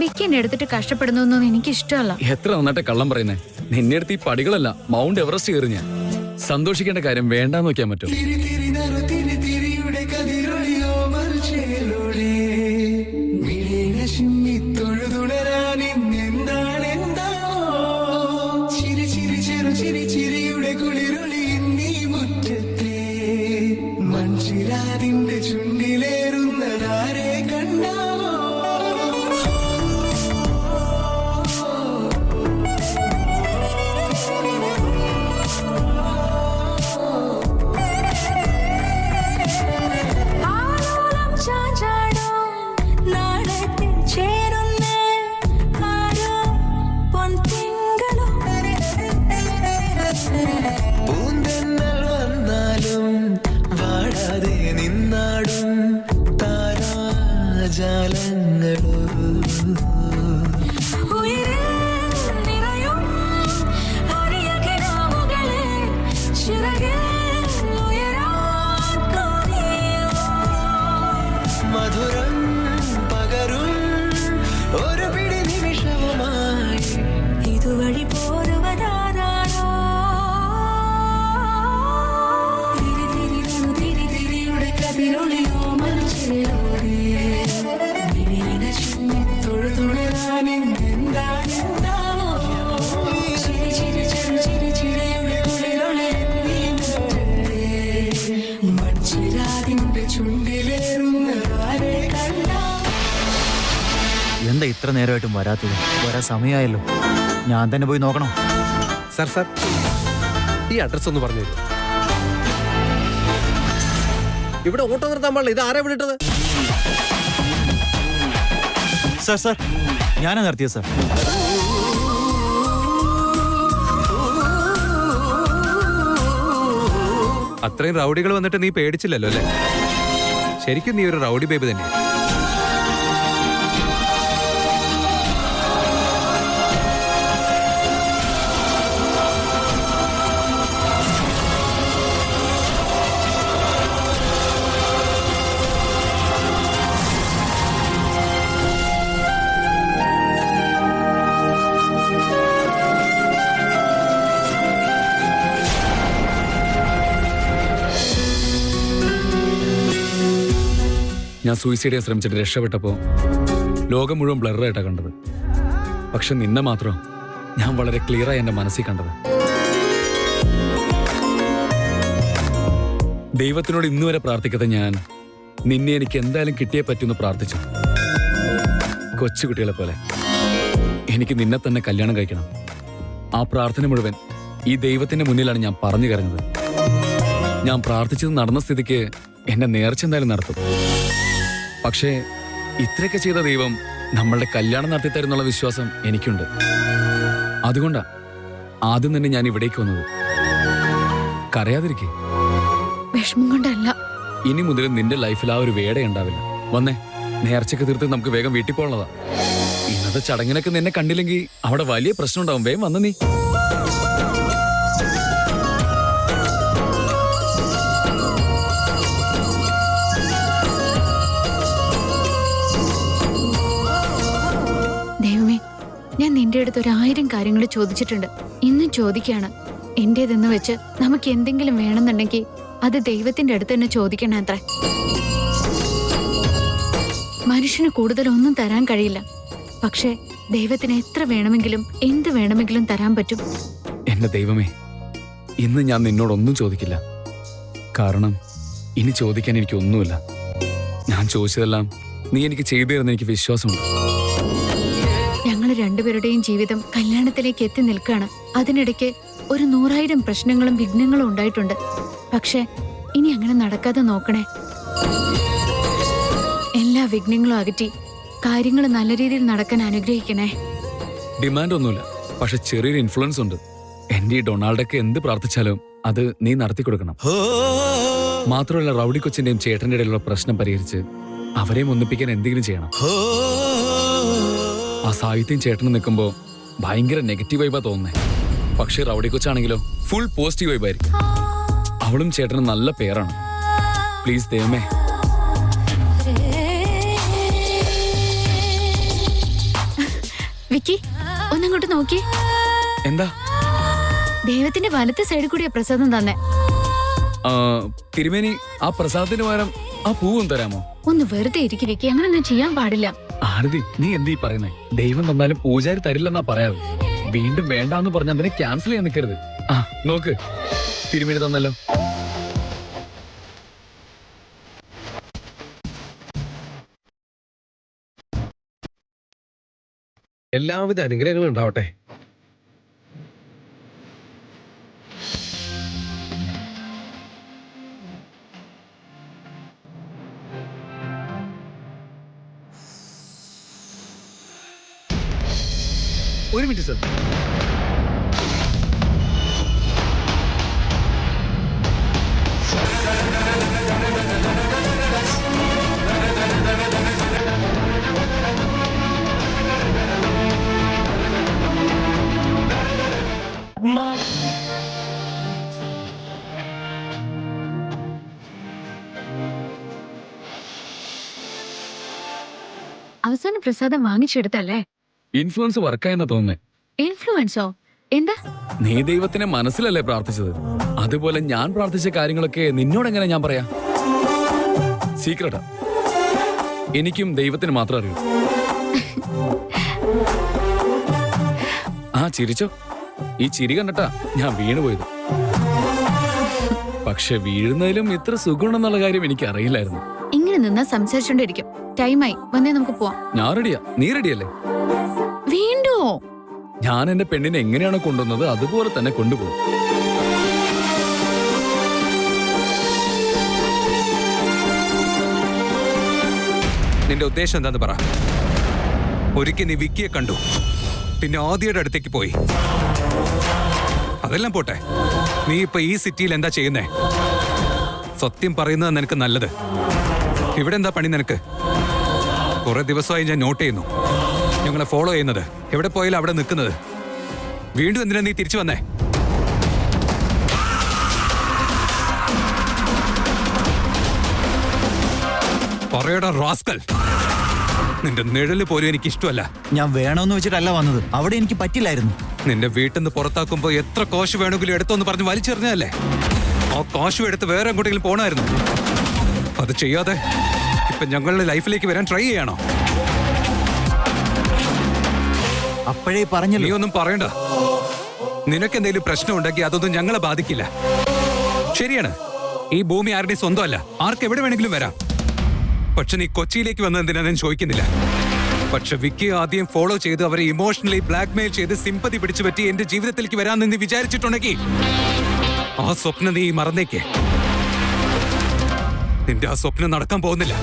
വിക്കിനെ എടുത്തിട്ട് കഷ്ടപ്പെടുന്നൊന്നും എനിക്ക് ഇഷ്ടമല്ല. എത്ര നന്നായിട്ട് കള്ളം പറയുന്നേ. നിന്നെ അടുത്ത് ഈ പടികളല്ല മൗണ്ട് എവറസ്റ്റ് കയറി ഞാൻ. സന്തോഷിക്കേണ്ട കാര്യം വേണ്ടാന്ന് നോക്കാൻ പറ്റും. എന്താ ഇത്ര നേരമായിട്ടും വരാത്തത്? വരാൻ സമയമായല്ലോ. ഞാൻ തന്നെ പോയി നോക്കണം. സാർ ഈ അഡ്രസ് ഒന്ന് പറഞ്ഞു തരൂ. ഇവിടെ ഓട്ടോ നിർത്താൻ പാടില്ല. ഇത് ആരാ വിളിട്ടത്? സാർ ഞാനാ നിർത്തിയത് സാർ. അത്രയും റൗഡികൾ വന്നിട്ട് നീ പേടിച്ചില്ലല്ലോ അല്ലേ? ശരിക്കും നീ ഒരു റൗഡി ബേബി തന്നെ. ഞാൻ സൂയിസൈഡ് ചെയ്യാൻ ശ്രമിച്ചിട്ട് രക്ഷപ്പെട്ടപ്പോൾ ലോകം മുഴുവൻ ബ്ലറായിട്ടാണ് കണ്ടത്. പക്ഷെ നിന്നെ മാത്രം ഞാൻ വളരെ ക്ലിയറായി എൻ്റെ മനസ്സിൽ കണ്ടത്. ദൈവത്തിനോട് ഇന്നുവരെ പ്രാർത്ഥിക്കാത്ത ഞാൻ നിന്നെ എനിക്ക് എന്തായാലും കിട്ടിയേ പറ്റുമെന്ന് പ്രാർത്ഥിച്ചു. കൊച്ചുകുട്ടികളെ പോലെ എനിക്ക് നിന്നെ തന്നെ കല്യാണം കഴിക്കണം. ആ പ്രാർത്ഥന മുഴുവൻ ഈ ദൈവത്തിന്റെ മുന്നിലാണ് ഞാൻ പറഞ്ഞു കരഞ്ഞത്. ഞാൻ പ്രാർത്ഥിച്ചത് നടന്ന സ്ഥിതിക്ക് എന്നെ നേർച്ച എന്തായാലും നടത്തും. പക്ഷേ ഇത്രയൊക്കെ ചെയ്ത ദൈവം നമ്മളുടെ കല്യാണം നടത്തി തരുന്നുള്ള വിശ്വാസം എനിക്കുണ്ട്. അതുകൊണ്ടാ ആദ്യം തന്നെ ഞാൻ ഇവിടേക്ക് വന്നത്. കരയാതിരിക്കേ. വിഷമം കൊണ്ടല്ല. ഇനി മുതൽ നിന്റെ ലൈഫിൽ ആ ഒരു വേട ഉണ്ടാവില്ല. വന്നേ, നേർച്ചയൊക്കെ തീർത്ത് നമുക്ക് വേഗം വീട്ടിൽ പോകണതാ. ഇന്നത്തെ ചടങ്ങിനൊക്കെ നിന്നെ കണ്ടില്ലെങ്കിൽ അവിടെ വലിയ പ്രശ്നം ഉണ്ടാവും. വേഗം വന്ന നീ. ഞാൻ നിന്റെ അടുത്ത് 1000 കാര്യങ്ങൾ ചോദിച്ചിട്ടുണ്ട്. ഇന്നും ചോദിക്കാണ്. എന്റേതെന്ന് വെച്ച് നമുക്ക് എന്തെങ്കിലും വേണമെന്നുണ്ടെങ്കിൽ അത് ദൈവത്തിന്റെ അടുത്ത് തന്നെ ചോദിക്കണം അത്ര. മനുഷ്യന് കൂടുതലൊന്നും തരാൻ കഴിയില്ല. പക്ഷെ ദൈവത്തിന് എത്ര വേണമെങ്കിലും എന്ത് വേണമെങ്കിലും തരാൻ പറ്റും. എന്റെ ദൈവമേ, ഇന്ന് ഞാൻ നിന്നോടൊന്നും ചോദിക്കില്ല. കാരണം ഇനി ചോദിക്കാൻ എനിക്കൊന്നുമില്ല. ഞാൻ ചോദിച്ചതെല്ലാം നീ എനിക്ക് ചെയ്തു തരുന്ന എനിക്ക് വിശ്വാസമുണ്ട്. ഞങ്ങൾ രണ്ടുപേരുടെയും ജീവിതം കല്യാണത്തിലേക്ക് എത്തി നിൽക്കുകയാണ്. അതിനിടയ്ക്ക് ഒരു 100,000 പ്രശ്നങ്ങളും വിഘ്നങ്ങളും ഉണ്ടായിട്ടുണ്ട്. പക്ഷെ ഇനി അങ്ങനെ നടക്കാതെ നോക്കണേ. എല്ലാ വിഘ്നങ്ങളും അകറ്റി കാര്യങ്ങൾ നല്ല രീതിയിൽ നടക്കാൻ അനുഗ്രഹിക്കണേ. ഡിമാൻഡ് ഒന്നുമില്ല, പക്ഷെ ചെറിയൊരു ഇൻഫ്ലുവൻസ് ഉണ്ട്. എന്റെ ഈ ഡൊണാൾഡൊക്കെ എന്ത് പ്രാർത്ഥിച്ചാലും അത് നീ നടത്തി കൊടുക്കണം. മാത്രമല്ല, റൗഡി കൊച്ചിന്റെയും ചേട്ടന്റെ ഇടയിലുള്ള പ്രശ്നം പരിഹരിച്ച് അവരെയും ഒന്നിപ്പിക്കാൻ എന്തെങ്കിലും ചെയ്യണം. ആ സാഹിത്യം ചേട്ടന് നിൽക്കുമ്പോ ഭയങ്കര നെഗറ്റീവ് വൈബാ തോന്നുന്നേ. പക്ഷെ റൗഡി കൊച്ചാണെങ്കിലോ ഫുൾ പോസിറ്റീവ് വൈബായിരിക്കും. അവളും ചേട്ടനും നല്ല പേരാണ്. പ്ലീസ് ദൈവമേ. വിക്കി ഒന്നങ്ങോട്ട് നോക്കി. എന്താ? ദൈവത്തിന്റെ വലത്തെ സൈഡിൽ കൂടിയാ പ്രസാദം തന്നെ. ആ, തിരുമേനി ആ പ്രസാദത്തിന് പകരം ആ പൂവും തരാമോ? ഒന്ന് വെറുതെ ഇരിക്കും വിക്കി, അങ്ങനൊന്നും ചെയ്യാൻ പാടില്ല. ആരതി, നീ എന്തീ പറയുന്നേ? ദൈവം തന്നാലും പൂജാരി തരില്ലെന്നാ പറയാറ്. വീണ്ടും വേണ്ടാന്ന് പറഞ്ഞ അതിനെ ക്യാൻസൽ ചെയ്യാൻ നിൽക്കരുത്. ആ നോക്ക്, തിരുമേനി തന്നല്ലോ. എല്ലാവിധ അനുഗ്രഹങ്ങളും ഉണ്ടാവട്ടെ. ഒരു മിനിറ്റ് സർ. അവസാനം പ്രസാദം വാങ്ങിച്ചെടുത്തല്ലേ? ഇൻഫ്ലുവൻസ് വർക്കായെന്നാ തോന്നുന്നേ. ഇൻഫ്ലുവൻസോ? എന്താ? നീ ദൈവത്തിനെ മനസ്സിലല്ലേ പ്രാർത്ഥിച്ചത്? അതുപോലെ ഞാൻ പ്രാർത്ഥിച്ച കാര്യങ്ങളൊക്കെ നിന്നോട് എങ്ങനെ ഞാൻ പറയാ? സീക്രട്ടാ. എനിക്കും ദൈവത്തിന് മാത്രം അറിയൂ. ആ ചിരിച്ചോ. ഈ ചിരി കണ്ടിട്ടാ ഞാൻ വീണുപോയത്. പക്ഷെ വീഴുന്നതിലും ഇത്ര സുഖമുണ്ടെന്നുള്ള കാര്യം എനിക്ക് അറിയില്ലായിരുന്നു. ഇങ്ങനെ നിന്നാ സംസാരിച്ചോണ്ടിരിക്കും. ടൈമായി, വന്നേ നമുക്ക് പോവാം. ഞാൻ റെഡിയാ. നീ റെഡിയല്ലേ? വീണ്ടോ? ഞാൻ എന്റെ പെണ്ണിനെ എങ്ങനെയാണോ കൊണ്ടുവന്നത് അതുപോലെ തന്നെ കൊണ്ടുപോകും. നിന്റെ ഉദ്ദേശം എന്താന്ന് പറ. ഒരിക്കൽ നീ വിക്കിയെ കണ്ടു, പിന്നെ ആദിയുടെ അടുത്തേക്ക് പോയി. അതെല്ലാം പോട്ടെ, നീ ഇപ്പൊ ഈ സിറ്റിയിൽ എന്താ ചെയ്യുന്നേ? സത്യം പറയുന്നത് നിനക്ക് നല്ലത്. ഇവിടെ എന്താ പണി നിനക്ക്? കുറെ ദിവസമായി ഞാൻ നോട്ട് ചെയ്യുന്നു, ഞങ്ങളെ ഫോളോ ചെയ്യുന്നത്, എവിടെ പോയാലും അവിടെ നിൽക്കുന്നത്. വീണ്ടും എന്തിനാ നീ തിരിച്ചു വന്നേ? പറയടാ റാസ്കൽ. നിന്റെ നിഴല് പോലും എനിക്ക് ഇഷ്ടമല്ല. ഞാൻ വേണമെന്ന് വെച്ചിട്ടല്ല വന്നത്, അവിടെ എനിക്ക് പറ്റില്ലായിരുന്നു. നിന്റെ വീട്ടിൽ നിന്ന് പുറത്താക്കുമ്പോ എത്ര കാശ് വേണമെങ്കിലും എടുത്തോന്ന് പറഞ്ഞ് വലിച്ചെറിഞ്ഞല്ലേ? ആ കാശും എടുത്ത് വേറെ എങ്ങോട്ടെങ്കിലും പോണായിരുന്നു. അത് ചെയ്യാതെ ഇപ്പൊ ഞങ്ങളുടെ ലൈഫിലേക്ക് വരാൻ ട്രൈ ചെയ്യണോ? അപ്പോഴേ പറഞ്ഞല്ലോ. നീ ഒന്നും പറയണ്ട. നിനക്ക് എന്തെങ്കിലും പ്രശ്നം ഉണ്ടെങ്കിൽ അതൊന്നും ഞങ്ങളെ ബാധിക്കില്ല. ശരിയാണ്, ഈ ഭൂമി ആരുടെയും സ്വന്തമല്ല, ആർക്ക് എവിടെ വേണമെങ്കിലും വരാം. പക്ഷെ നീ കൊച്ചിയിലേക്ക് വന്നത് എന്തിനാ ഞാൻ ചോദിക്കുന്നില്ല. പക്ഷെ വിക്കി ആദ്യം ഫോളോ ചെയ്ത് അവരെ ഇമോഷണലി ബ്ലാക്ക്മെയിൽ ചെയ്ത് സിമ്പതി പിടിച്ചു പറ്റി എന്റെ ജീവിതത്തിലേക്ക് വരാമെന്ന് നീ വിചാരിച്ചിട്ടുണ്ടെങ്കിൽ ആ സ്വപ്നം നീ മറന്നേക്കേ. നിന്റെ ആ സ്വപ്നം നടക്കാൻ പോകുന്നില്ല.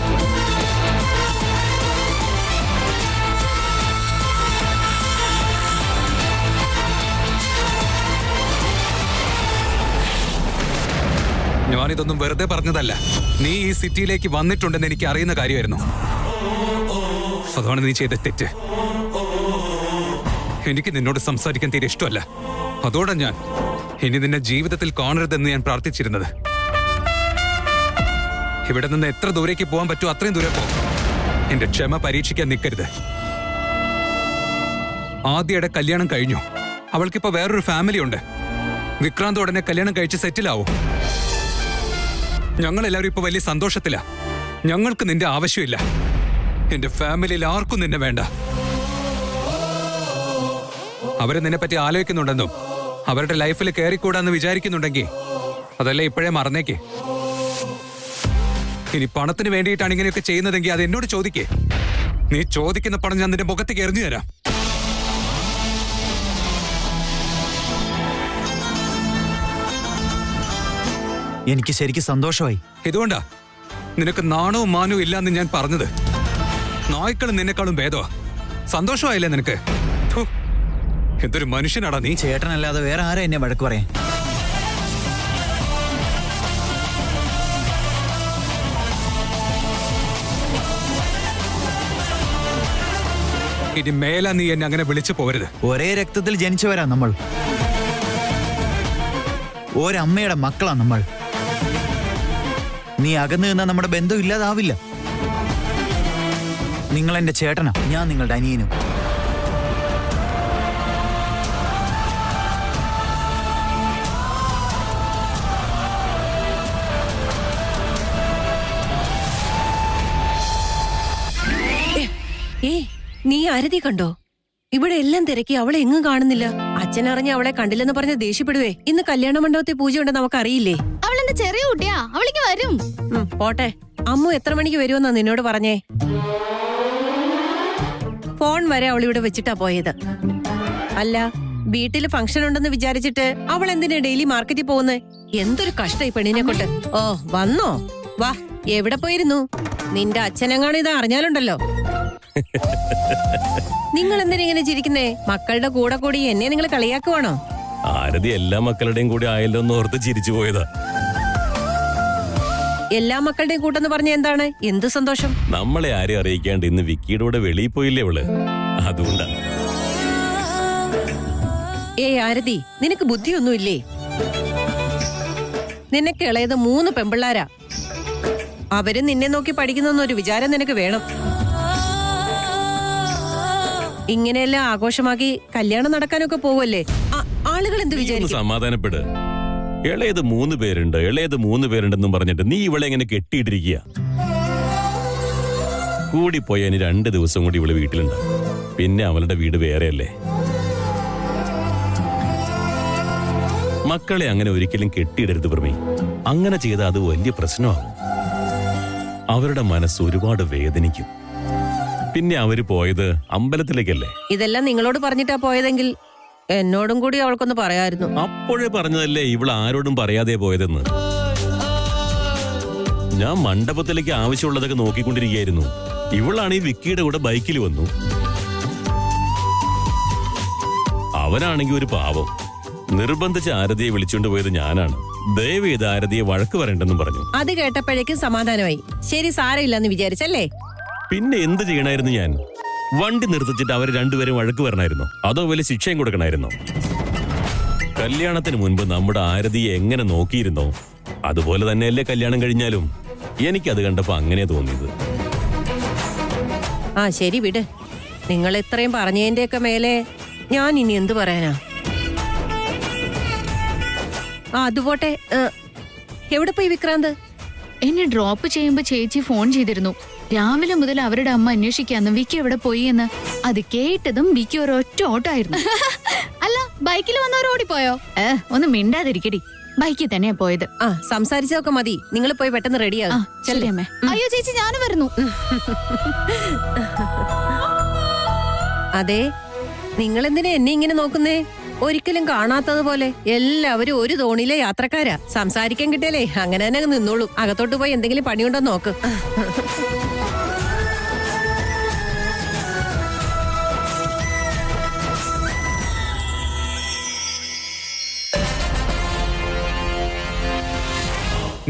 ഞാനിതൊന്നും വെറുതെ പറഞ്ഞതല്ല. നീ ഈ സിറ്റിയിലേക്ക് വന്നിട്ടുണ്ടെന്ന് എനിക്ക് അറിയുന്ന കാര്യമായിരുന്നു. അതാണ് നീ ചെയ്ത തെറ്റ്. എനിക്ക് നിന്നോട് സംസാരിക്കാൻ തീരെ ഇഷ്ടമല്ല. അതോടെ ഞാൻ ഇനി നിന്നെ ജീവിതത്തിൽ കാണരുതെന്ന് ഞാൻ പ്രാർത്ഥിച്ചിരുന്നത്. ഇവിടെ നിന്ന് എത്ര ദൂരേക്ക് പോകാൻ പറ്റുമോ അത്രയും ദൂരെ പോകും. എന്റെ ക്ഷമ പരീക്ഷിക്കാൻ നിൽക്കരുത്. ആദ്യയുടെ കല്യാണം കഴിഞ്ഞു. അവൾക്കിപ്പോ വേറൊരു ഫാമിലി ഉണ്ട്. വിക്രാന്ത് ഉടനെ കല്യാണം കഴിച്ച് സെറ്റിലാവും. ഞങ്ങളെല്ലാവരും ഇപ്പൊ വലിയ സന്തോഷത്തിലാ. ഞങ്ങൾക്ക് നിന്റെ ആവശ്യമില്ല. എന്റെ ഫാമിലിയിൽ ആർക്കും നിന്നെ വേണ്ട. അവരെ നിന്നെ പറ്റി ആലോചിക്കുന്നുണ്ടെന്നും അവരുടെ ലൈഫിൽ കയറിക്കൂടാന്ന് വിചാരിക്കുന്നുണ്ടെങ്കിൽ അതല്ലേ ഇപ്പോഴേ മറന്നേക്കേ. ഇനി പണത്തിന് വേണ്ടിയിട്ടാണ് ഇങ്ങനെയൊക്കെ ചെയ്യുന്നതെങ്കിൽ അത് എന്നോട് ചോദിക്കേ. നീ ചോദിക്കുന്ന പണം ഞാൻ നിന്റെ മുഖത്തേക്ക് എറിഞ്ഞു തരാം. എനിക്ക് ശരിക്കും സന്തോഷമായി. ഇതുകൊണ്ടാ നിനക്ക് നാണവും മാനവും ഇല്ലാന്ന് ഞാൻ പറഞ്ഞത്. നായ്ക്കളും നിന്നെക്കാളും ഭേദമാ. സന്തോഷമായില്ലേ നിനക്ക്? എന്തൊരു മനുഷ്യനാടാ നീ. ചേട്ടനല്ലാതെ വേറെ ആരാ എന്നെ വഴക്ക് പറയാൻ? ഇനി മേല നീ എന്നെ അങ്ങനെ വിളിച്ചു പോരുത്. ഒരേ രക്തത്തിൽ ജനിച്ചവരാ നമ്മൾ. ഒരമ്മയുടെ മക്കളാ നമ്മൾ. നീ അകന്നു നിന്നാ നമ്മുടെ ബന്ധം ഇല്ലാതാവില്ല. നിങ്ങൾ എന്റെ ചേട്ടനാ, ഞാൻ നിങ്ങളുടെ അനിയനും. നീ ആരതി കണ്ടോ? ഇവിടെ എല്ലാം തിരക്കി അവളെ എങ്ങും കാണുന്നില്ല. അച്ഛൻ അറിഞ്ഞ അവളെ കണ്ടില്ലെന്ന് പറഞ്ഞ് ദേഷ്യപ്പെടുവേ. ഇന്ന് കല്യാണ മണ്ഡപത്തിൽ പൂജ ഉണ്ടെന്ന് നമുക്ക് അറിയില്ലേ? അവളെന്താ ചെറിയ കുട്ടിയാ, അവളിക്ക് വരും. പോട്ടെ, അമ്മു എത്ര മണിക്ക് വരുമെന്നാ നിന്നോട് പറഞ്ഞേ? ഫോൺ വരെ അവളിവിടെ വെച്ചിട്ടാ പോയത്. അല്ല, വീട്ടില് ഫംഗ്ഷൻ ഉണ്ടെന്ന് വിചാരിച്ചിട്ട് അവൾ എന്തിനാ ഡെയിലി മാർക്കറ്റിൽ പോകുന്നത്? എന്തൊരു കഷ്ടം ഈ പെണ്ണിനെ കൊണ്ട്. ഓ വന്നോ? വാ, എവിടെ പോയിരുന്നു? നിന്റെ അച്ഛനെങ്ങാണ് ഇത് അറിഞ്ഞാലുണ്ടല്ലോ. നിങ്ങൾ എന്തിനാ ഇങ്ങനെ ചിരിക്കുന്നേ? മക്കളുടെ കൂടെ കൂടി എന്നെ നിങ്ങൾ കളിയാക്കുവാണോ? ആരതി എല്ലാ മക്കളുടെയും കൂടി ആയല്ലോ എന്ന് ഓർത്ത് ചിരിച്ചു പോയതാ. എല്ലാ മക്കളുടെയും കൂട്ടെന്ന് പറഞ്ഞ എന്താണ്? എന്ത് സന്തോഷം? നമ്മളെ ആരെയും അറിയിക്കാണ്ട് ഇന്ന് വിക്കിയുടെ കൂടെ വെളിയിൽ പോയില്ലേ അവള്, അതുകൊണ്ടാ. ആരതി, നിനക്ക് ബുദ്ധിയൊന്നുമില്ലേ? നിനക്ക് ഇളയത് 3 പെമ്പിള്ളാരാ. അവരും നിന്നെ നോക്കി പഠിക്കുന്നൊരു വിചാരം നിനക്ക് വേണം. ഇങ്ങനെയെല്ലാം ആഘോഷമാക്കി കല്യാണം നടക്കാനൊക്കെ പോവല്ലേ? ആളുകൾ എന്ത് വിചാരിക്കും? സമാധാനപ്പെട്. ഇളയത് 3 പേരുണ്ട്, ഇളയത് 3 പേരുണ്ടെന്നും പറഞ്ഞിട്ട് നീ ഇവളെ എങ്ങനെ കെട്ടിയിട്ടിരിക്കുക? കൂടിപ്പോയ ഇനി 2 ദിവസം കൂടി ഇവള് വീട്ടിലുണ്ടാവും. പിന്നെ അവളുടെ വീട് വേറെയല്ലേ. മക്കളെ അങ്ങനെ ഒരിക്കലും കെട്ടിയിടരുത് പ്രമി. അങ്ങനെ ചെയ്താൽ അത് വലിയ പ്രശ്നമാകും. അവരുടെ മനസ്സ് ഒരുപാട് വേദനിക്കും. പിന്നെ അവര് പോയത് അമ്പലത്തിലേക്കല്ലേ? ഇതെല്ലാം നിങ്ങളോട് പറഞ്ഞിട്ടാ പോയതെങ്കിൽ എന്നോടും കൂടി അവൾക്കൊന്ന് പറയായിരുന്നു. അപ്പോഴേ പറഞ്ഞതല്ലേ ഇവൾ ആരോടും പറയാതെ പോയതെന്ന്. ഞാൻ മണ്ഡപത്തിലേക്ക് ആവശ്യമുള്ളതൊക്കെ നോക്കിക്കൊണ്ടിരിക്കുകയായിരുന്നു. ഇവളാണ് ഈ വിക്കിയുടെ കൂടെ ബൈക്കിൽ വന്നു. അവനാണെങ്കിൽ ഒരു പാവം. നിർബന്ധിച്ച് ആരതിയെ വിളിച്ചുകൊണ്ട് പോയത് ഞാനാണ്. ദയവ് ചെയ്ത് ആരതിയെ വഴക്ക് പറയണ്ടെന്നും പറഞ്ഞു. അത് കേട്ടപ്പോഴേക്കും സമാധാനമായി. ശരി, സാരമില്ലെന്ന് വിചാരിച്ചല്ലേ? പിന്നെ എന്ത് ചെയ്യണായിരുന്നു ഞാൻ? വണ്ടി നിർത്തിച്ചിട്ട് അവർ രണ്ടുപേരും വഴക്ക് പറഞ്ഞായിരുന്നോ? അതോ വലിയ ശിക്ഷയും കൊടുക്കണായിരുന്നോ? കല്യാണത്തിന് മുൻപ് നമ്മുടെ ആരതിയെ എങ്ങനെ നോക്കിയിരുന്നോ അതുപോലെ തന്നെയല്ലേ കല്യാണം കഴിഞ്ഞാലും. എനിക്കത് കണ്ടപ്പോ അങ്ങനെ തോന്നിയത്. ശരി വിട്. നിങ്ങൾ ഇത്രയും പറഞ്ഞതിന്റെയൊക്കെ മേലെ ഞാൻ ഇനി എന്ത് പറയാനാ? അതുപോട്ടെ, എവിടെ പോയി വിക്രാന്ത്? എന്നെ ഡ്രോപ്പ് ചെയ്യുമ്പോ ചേച്ചി ഫോൺ ചെയ്തിരുന്നു. രാവിലെ മുതൽ അവരുടെ അമ്മ അന്വേഷിക്കാന്ന് വിക്കി എവിടെ പോയി എന്ന്. അത് കേട്ടതും വിക്കി ഒരൊറ്റ ഓട്ടായിരുന്നു. അല്ല, ബൈക്കിൽ വന്നവർ ഓടിപ്പോയോ? ഒന്ന് മിണ്ടാതിരിക്കടി, ബൈക്കിൽ തന്നെയാ പോയത്. സംസാരിച്ചതൊക്കെ മതി, നിങ്ങൾ പോയി പെട്ടെന്ന് റെഡിയാകും. അമ്മേ. അയ്യോ ചേച്ചി, ഞാനും വരുന്നു. അതെ, നിങ്ങൾ എന്തിനാ എന്നെ ഇങ്ങനെ നോക്കുന്നേ? ഒരിക്കലും കാണാത്തതുപോലെ. എല്ലാവരും ഒരു തോണിയിലെ യാത്രക്കാരാ. സംസാരിക്കാൻ കിട്ടിയാലേ അങ്ങനെ തന്നെ നിന്നോളൂ. അകത്തോട്ട് പോയി എന്തെങ്കിലും പണിയുണ്ടോ നോക്ക്.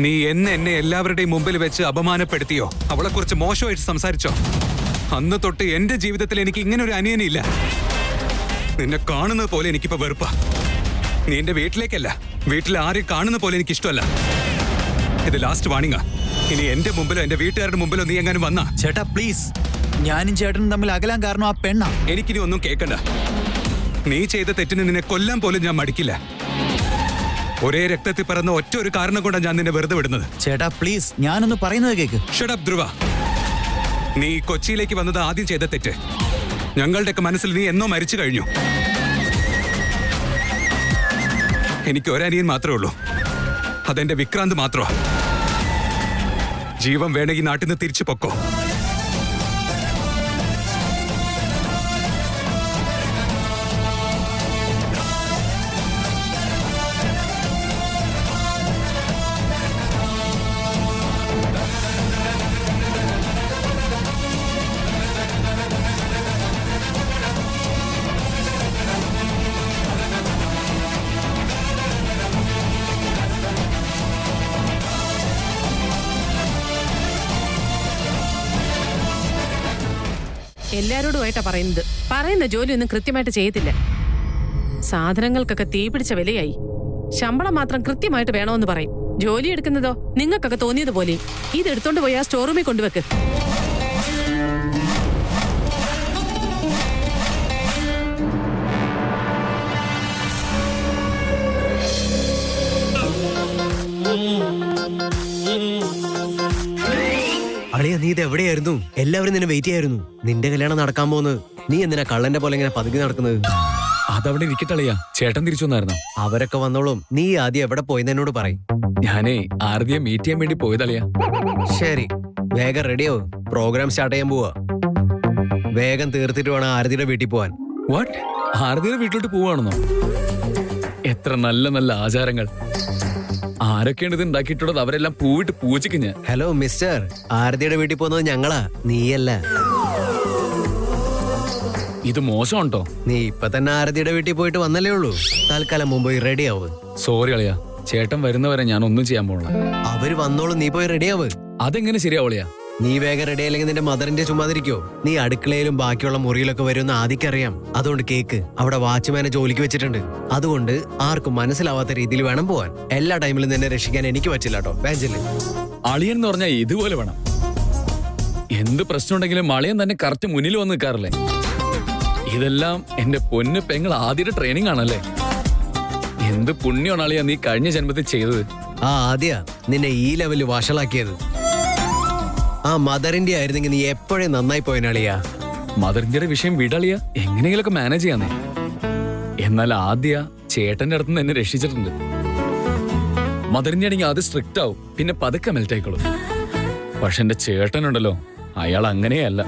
നീ എന്നെ എല്ലാവരുടെയും മുമ്പിൽ വെച്ച് അപമാനപ്പെടുത്തിയോ? അവളെ കുറിച്ച് മോശമായിട്ട് സംസാരിച്ചോ? അന്ന് തൊട്ട് എന്റെ ജീവിതത്തിൽ എനിക്ക് ഇങ്ങനെ ഒരു അനിയനില്ല. നിന്നെ കാണുന്നത് പോലെ എനിക്കിപ്പോ വെറുപ്പാ. നീ എന്റെ വീട്ടിലേക്കല്ല, വീട്ടിൽ ആരെയും കാണുന്ന പോലെ എനിക്ക് ഇഷ്ടമല്ല. ഇത് ലാസ്റ്റ് വാണിംഗാ. ഇനി എന്റെ മുമ്പിലോ എന്റെ വീട്ടുകാരുടെ മുമ്പിലോ നീ എങ്ങാനും വന്നാ. ചേട്ടാ പ്ലീസ്, ഞാനും ചേട്ടനും തമ്മിൽ അകലാൻ കാരണം ആ പെണ്ണാ. എനിക്കിനി ഒന്നും കേൾക്കണ്ട. നീ ചെയ്ത തെറ്റിന് നിന്നെ കൊല്ലാൻ പോലും ഞാൻ മടിക്കില്ല. ഒരേ രക്തത്തിൽ പിറന്ന ഒറ്റ ഒരു കാരണം കൊണ്ടാണ് ഞാൻ നിന്നെ വെറുതെ വിടുന്നത്. ചേട്ടാ പ്ലീസ്, ഞാനൊന്ന് പറയുന്നത് കേക്ക്. ഷട്ട് അപ്പ് ധ്രുവ. നീ കൊച്ചിയിലേക്ക് വന്നത് ആദ്യം ചെയ്ത തെറ്റ്. ഞങ്ങളുടെയൊക്കെ മനസ്സിൽ നീ എന്നോ മരിച്ചു കഴിഞ്ഞു. എനിക്ക് ഒരനിയൻ മാത്രമേ ഉള്ളൂ, അതെന്റെ വിക്രാന്ത് മാത്രമാ. ജീവൻ വേണമെങ്കിൽ നാട്ടിൽ നിന്ന് തിരിച്ചു പൊക്കോ. എല്ലാരോടുമായിട്ടാ പറയുന്ന ജോലിയൊന്നും കൃത്യമായിട്ട് ചെയ്യത്തില്ല. സാധനങ്ങൾക്കൊക്കെ തീ പിടിച്ച വിലയായി. ശമ്പളം മാത്രം കൃത്യമായിട്ട് വേണമെന്ന് പറയും. ജോലി എടുക്കുന്നതോ നിങ്ങൾക്കൊക്കെ തോന്നിയതുപോലെ. ഇത് എടുത്തോണ്ട് പോയി ആ സ്റ്റോർ റൂമിൽ കൊണ്ടുവെക്ക്. അളിയ നീ ഇത് എവിടെയായിരുന്നു? എല്ലാവരും നിന്നെ വെയിറ്റ് ചെയ്യായിരുന്നു. നിന്റെ കല്യാണം നടക്കാൻ പോകുന്നത്. നീ എന്തിനാ കള്ളന്റെ പോലെ ഇങ്ങനെ പതുങ്ങി നടക്കുന്നത്? അതവിടെ ഇരിക്കട്ടളിയാ. ചേട്ടൻ തിരിച്ചു വന്നായിരുന്നോ? അവരൊക്കെ വന്നോളും. നീ ആദ്യം എവിടെ പോയെന്ന് എന്നോട് പറയും. ഞാനേ ആരതിയെ മീറ്റ് ചെയ്യാൻ വേണ്ടി പോയതളിയാ. ശരി, വേഗം റെഡിയാവും. പ്രോഗ്രാം സ്റ്റാർട്ട് ചെയ്യാൻ പോവാ. വേഗം തീർത്തിട്ട് വേണം ആരതിയുടെ വീട്ടിൽ പോവാൻ. വാട്ട്? ആരതിയുടെ വീട്ടിലോട്ട് പോവാണെന്നോ? എത്ര നല്ല നല്ല ആചാരങ്ങൾ. ആരൊക്കെയാണ് ഇത് ഉണ്ടാക്കിയിട്ടുള്ളത്? അവരെല്ലാം പൂവിട്ട് പൂജിക്ക് ഞാൻ. ഹലോ മിസ്റ്റർ, ആരതിയുടെ വീട്ടിൽ പോകുന്നത് ഞങ്ങളാ, നീയല്ല. ഇത് മോശമുണ്ടോ? നീ ഇപ്പൊ തന്നെ ആരതിയുടെ വീട്ടിൽ പോയിട്ട് വന്നല്ലേ ഉള്ളൂ. തൽക്കാലം മുമ്പ് റെഡിയാവ്. സോറി അളിയാ, ചേട്ടൻ വരുന്നവരെ ഞാൻ ഒന്നും ചെയ്യാൻ പോകണം. അവര് വന്നോളും, നീ പോയി റെഡിയാവ്. അതെങ്ങനെ ശരിയാവളിയാ? നീ വേഗം റെഡി അല്ലെങ്കിൽ നിന്റെ മദറിന്റെ ചുമ്മാതിരിക്കോ? നീ അടുക്കളയിലും ബാക്കിയുള്ള മുറിയിലൊക്കെ വരുമെന്ന് ആദ്യമറിയാം. അതുകൊണ്ട് കേക്ക് അവിടെ വാച്ച്മാനെ ജോലിക്ക് വെച്ചിട്ടുണ്ട്. അതുകൊണ്ട് ആർക്കും മനസ്സിലാവാത്ത രീതിയിൽ വേണം പോവാൻ. എല്ലാ ടൈമിലും നിന്നെ രക്ഷിക്കാൻ എനിക്ക് പറ്റില്ല കേട്ടോ. ബാഞ്ചില് അളിയൻ എന്ന് പറഞ്ഞാൽ ഇതുപോലെ വേണം. എന്ത് പ്രശ്നമുണ്ടെങ്കിലും അളിയൻ തന്നെ കറക്റ്റ് മുന്നിൽ വന്ന് നിൽക്കാറില്ലേ? ഇതെല്ലാം എന്റെ പൊന്ന് പെങ്ങൾ ആദ്യത്തെ ട്രെയിനിങ് ആണല്ലേ. എന്ത് പുണ്യമാണ് അളിയാ നീ കഴിഞ്ഞ ജന്മത്തിൽ ചെയ്തത്. ആദ്യ നിന്നെ ഈ ലെവലിൽ വഷളാക്കിയത്. ആ മദറിന്റെ ആയിരുന്നെങ്കിൽ നീ എപ്പോഴേ നന്നായി പോയനാളിയാ. മദറിന്റെ വിഷയം വിടളിയാ, എങ്ങനെയെങ്കിലൊക്കെ മാനേജ് ചെയ്യാന്നേ. എന്നാൽ ആദ്യ ചേട്ടന്റെ അടുത്ത് നിന്ന് എന്നെ രക്ഷിച്ചിട്ടുണ്ട്. മദറിന്റെ ആണെങ്കിൽ അത് സ്ട്രിക്റ്റ് ആവും, പിന്നെ പതുക്കെ മെൽറ്റ് ആയിക്കോളും. പക്ഷെ എന്റെ ചേട്ടനുണ്ടല്ലോ, അയാൾ അങ്ങനെയല്ല,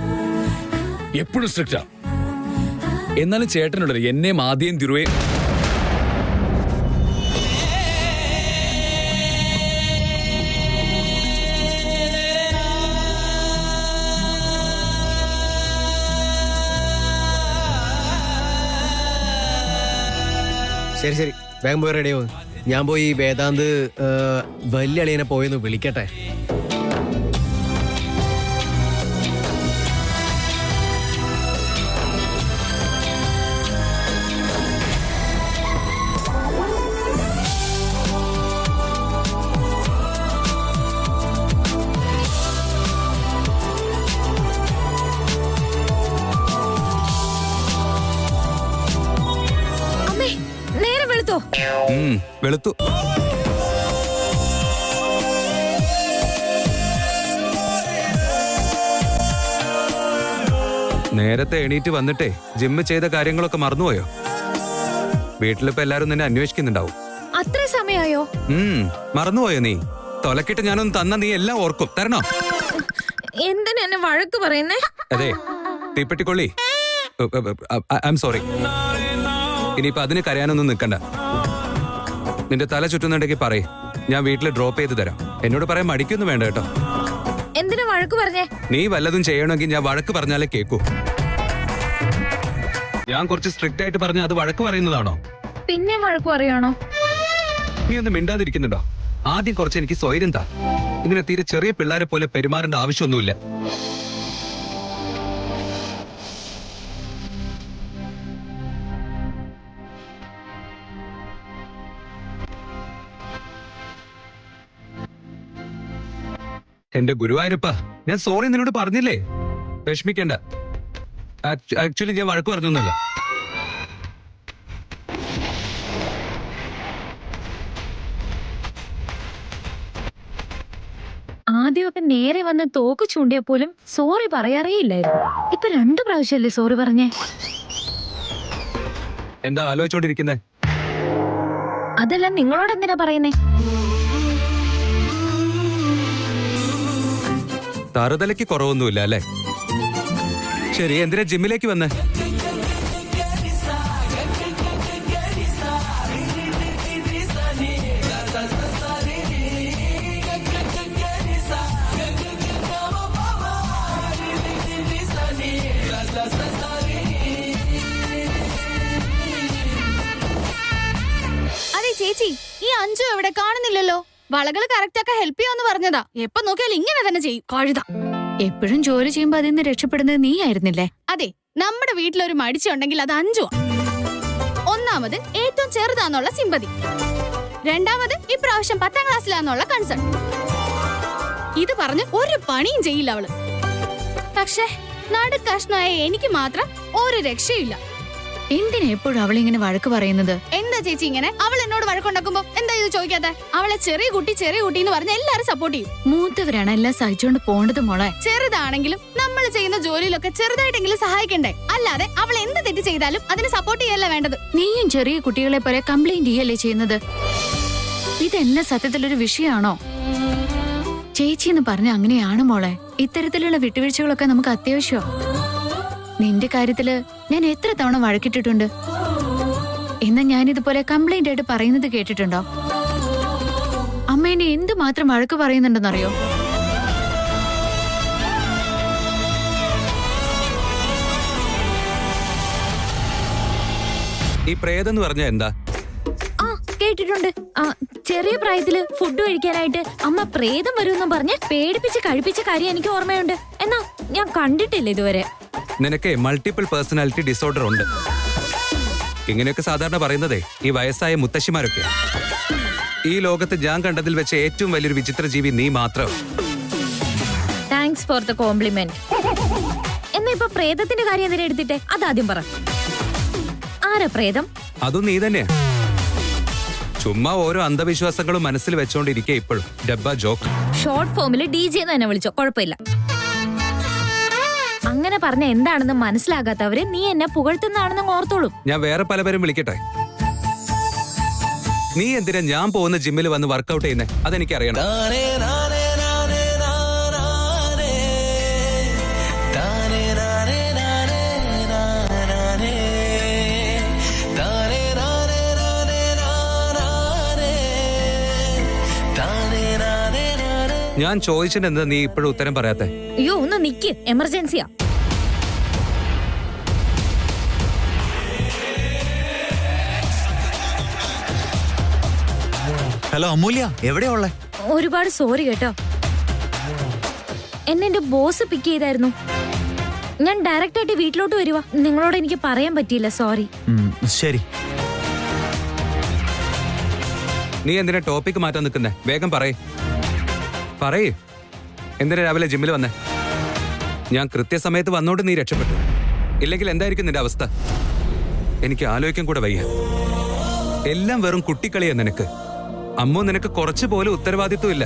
എപ്പോഴും സ്ട്രിക്റ്റാ. എന്നാലും ചേട്ടനുണ്ടല്ലോ എന്നെയും ആദ്യം തിരുവേ. ശരി ശരി, വേഗം പോയി റെഡിയാവും. ഞാൻ പോയി വേദാന്ത് വലിയ അളിയനെ പോയെന്ന് വിളിക്കട്ടെ. വെളുത്തു. നേരത്തെ എണീറ്റ് വന്നിട്ടേ ജിമ്മ് ചെയ്ത കാര്യങ്ങളൊക്കെ മറന്നുപോയോ? വീട്ടിലിപ്പോ എല്ലാരും നിന്നെ അന്വേഷിക്കുന്നുണ്ടാവും. അത്ര സമയായോ? മറന്നുപോയോ നീ? തൊലക്കിട്ട് ഞാനൊന്ന് തന്ന നീ എല്ലാം ഓർക്കും. തരണോ? എന്തിനാ എന്നെ വഴക്ക് പറയുന്നേ? അതെ, തീപ്പെട്ടിക്കൊള്ളി. I am sorry. ഇനിയിപ്പൊ അതിന് കരയാനൊന്നും നിൽക്കണ്ട. നിന്റെ തല ചുറ്റുന്നുണ്ടെങ്കിൽ പറയേ, ഞാൻ വീട്ടിൽ ഡ്രോപ്പ് ചെയ്ത് തരാം. എന്നോട് പറയാൻ മടിക്കൊന്നും വേണ്ട കേട്ടോ. എന്തിനാ വഴക്ക് പറഞ്ഞേ? നീ വല്ലതും ചെയ്യണമെങ്കിൽ ഞാൻ വഴക്ക് പറഞ്ഞാലേ കേക്കൂ. ഞാൻ കുറച്ച് സ്ട്രിക്റ്റ് ആയിട്ട് പറഞ്ഞ അത് വഴക്ക് പറയുന്നതാണോ? പിന്നെ വഴക്ക് പറയാണോ? നീ ഒന്ന് മിണ്ടാതിരിക്കുന്നുണ്ടോ? ആദ്യം കുറച്ച് എനിക്ക് സ്വൈര്യം താ. ഇങ്ങനെ തീരെ ചെറിയ പിള്ളേരെ പോലെ പെരുമാറേണ്ട ആവശ്യമൊന്നുമില്ല. എന്റെ ഗുരുവായൂരപ്പ, ഞാൻ സോറി നിന്നോട് പറഞ്ഞില്ലേ, വിഷമിക്കണ്ട. ആക്ച്വലി ഞാൻ വഴക്ക് പറഞ്ഞൊന്നുമല്ല. ആദ്യമൊക്കെ നേരെ വന്ന് തോക്ക് ചൂണ്ടിയ പോലും സോറി പറയാറേയില്ലായിരുന്നു. ഇപ്പൊ 2 പ്രാവശ്യമല്ലേ സോറി പറഞ്ഞേ? എന്താ ആലോചിച്ചോണ്ടിരിക്കുന്നേ? അതെല്ലാം നിങ്ങളോട് എന്തിനാ പറയുന്നേ? തറുതലയ്ക്ക് കുറവൊന്നുമില്ല അല്ലേ? ശരി, എന്തിനാ ജിമ്മിലേക്ക് വന്നേ? അതെ ചേച്ചി, ഈ അഞ്ചു എവിടെ കാണുന്നില്ലല്ലോ? വളകള് കറക്റ്റ് ആക്കാൻ ഹെൽപ്പ് ചെയ്യാന്ന് പറഞ്ഞതാ. എപ്പൊ നോക്കിയാലും ഇങ്ങനെ തന്നെ ചെയ്യും, കഴുത. എപ്പോഴും ജോലി ചെയ്യുമ്പോ അതിൽ നിന്ന് രക്ഷപ്പെടുന്നത് നീ ആയിരുന്നില്ലേ? അതെ, നമ്മുടെ വീട്ടിലൊരു മടിച്ചുണ്ടെങ്കിൽ അത് അഞ്ചുവാ. ഒന്നാമത് ഏറ്റവും ചെറുതാന്നുള്ള സിമ്പതി, രണ്ടാമത് ഇപ്രാവശ്യം 10ാം ക്ലാസ്സിലാന്നുള്ള കൺസേൺ. ഇത് പറഞ്ഞ് ഒരു പണിയും ചെയ്യില്ല അവള്. പക്ഷേ നടുക്കഷ്ണമായ എനിക്ക് മാത്രം ഒരു രക്ഷയില്ല. എന്തിനാ എപ്പോഴും അവളിങ്ങനെ വഴക്ക് പറയുന്നത്? എന്താ ചേച്ചി ഇങ്ങനെ? അവൾ എന്നോട് വഴക്കുണ്ടാക്കുമ്പോ എന്താ ഇത് ചോദിക്കാത്ത? അവളെ ചെറിയ കുട്ടി എന്ന് പറഞ്ഞ എല്ലാരും സപ്പോർട്ട് ചെയ്യും. മൂത്തവരാണ് എല്ലാം സഹിച്ചുകൊണ്ട് പോണ്ടത് മോളെ. ചെറുതാണെങ്കിലും നമ്മൾ ചെയ്യുന്ന ജോലിയിലൊക്കെ ചെറുതായിട്ടെങ്കിലും സഹായിക്കണ്ടേ? അല്ലാതെ അവൾ എന്ത് തെറ്റ് ചെയ്താലും അതിന് സപ്പോർട്ട് ചെയ്യല്ല വേണ്ടത്. നീയും ചെറിയ കുട്ടികളെ പോലെ കംപ്ലൈന്റ് ചെയ്യല്ലേ ചെയ്യുന്നത്? ഇതെല്ലാം സത്യത്തിലൊരു വിഷയമാണോ? ചേച്ചി എന്ന് പറഞ്ഞ അങ്ങനെയാണ് മോളെ. ഇത്തരത്തിലുള്ള വിട്ടുവീഴ്ചകളൊക്കെ നമുക്ക് അത്യാവശ്യമാണ്. നിന്റെ കാര്യത്തില് ഞാൻ എത്ര തവണ വഴക്കിട്ടിട്ടുണ്ട്. എന്നാ ഞാനിതുപോലെ കംപ്ലൈന്റ് ആയിട്ട് പറയുന്നത് കേട്ടിട്ടുണ്ടോ? അമ്മേനെ എന്തുമാത്രം വഴക്ക് പറയുന്നുണ്ടെന്നറിയോ? ഈ പ്രേതം എന്ന് പറഞ്ഞാ എന്താ? ആ കേട്ടിട്ടുണ്ട്. ചെറിയ പ്രായത്തില് ഫുഡ് കഴിക്കാനായിട്ട് അമ്മ പ്രേതം വരുമെന്നും പറഞ്ഞ് പേടിപ്പിച്ച് കഴിപ്പിച്ച കാര്യം എനിക്ക് ഓർമ്മയുണ്ട്. എന്നാ ഞാൻ കണ്ടിട്ടില്ല ഇതുവരെ. നിനക്ക് മൾട്ടിപ്പിൾ പേഴ്സണാലിറ്റി ഡിസോർഡർ ഉണ്ട്. ഇങ്ങനെയൊക്കെ സാധാരണ പറയുന്നതേ ഈ വയസ്സായ മുത്തശ്ശിമാരൊക്കെ. ഈ ലോകത്ത് ഞാൻ കണ്ടതിൽ വെച്ച് ഏറ്റവും വലിയൊരു വിചിത്ര ജീവി നീ മാത്രം. Thanks for the compliment. എന്നാ ഇപ്പൊ പ്രേതത്തിന്റെ കാര്യം എന്തിനാ എടുത്തിട്ടെ? അതാദ്യം പറ. ആരാ പ്രേതം? അതും നീ തന്നെയാ. ചുമ്മാ ഓരോ അന്ധവിശ്വാസങ്ങളും മനസ്സിൽ വെച്ചോണ്ടിരിക്കെ ഇപ്പോഴും ഡബ്ബ ജോക്ക്. ഷോർട്ട് ഫോമില് DJ എന്ന് തന്നെ വിളിച്ചോ, കുഴപ്പമില്ല. അങ്ങനെ പറഞ്ഞ എന്താണെന്ന് മനസ്സിലാകാത്തവര് നീ എന്നെ പുകഴ്ത്തുന്നതാണെന്ന് ഓർത്തോളും. ഞാൻ വേറെ പലവരും വിളിക്കട്ടെ? നീ എന്തിനാ ഞാൻ പോകുന്ന ജിമ്മിൽ വന്ന് വർക്കൗട്ട് ചെയ്യുന്നേ? അതെനിക്കറിയണം. ഞാൻ ചോദിച്ചിട്ട് എന്താ നീ ഇപ്പോഴും ഉത്തരം പറയാത്തെ? അയ്യോ ഒന്ന് നിക്ക്, എമർജൻസിയാ. ഹലോ അമൂല്യ, എവിടെയാ ഉള്ളേ? ഒരുപാട് സോറി കേട്ടോ. എന്റെ ബോസ് പിക്ക് ചെയ്തായിരുന്നു. ഞാൻ ഡയറക്റ്റ് ആയിട്ട് വീട്ടിലോട്ട് വരുവാ. നിങ്ങളോട് എനിക്ക് പറയാൻ പറ്റിയില്ല, സോറി. ശരി. നീ എന്തിനാ ടോപ്പിക് മാറ്റാൻ നിൽക്കുന്നേ? വേഗം പറയേ. എന്തിനാ രാവിലെ ജിമ്മിൽ വന്നേ? ഞാൻ കൃത്യസമയത്ത് വന്നോണ്ട് നീ രക്ഷപ്പെട്ടു. ഇല്ലെങ്കിൽ എന്തായിരിക്കും നിന്റെ അവസ്ഥ? എനിക്ക് ആലോചിക്കാൻ കൂടെ വയ്യ. എല്ലാം വെറും കുട്ടിക്കളിയാ നിനക്ക്. അമ്മോ, നിനക്ക് കുറച്ചു പോലും ഉത്തരവാദിത്വം ഇല്ല.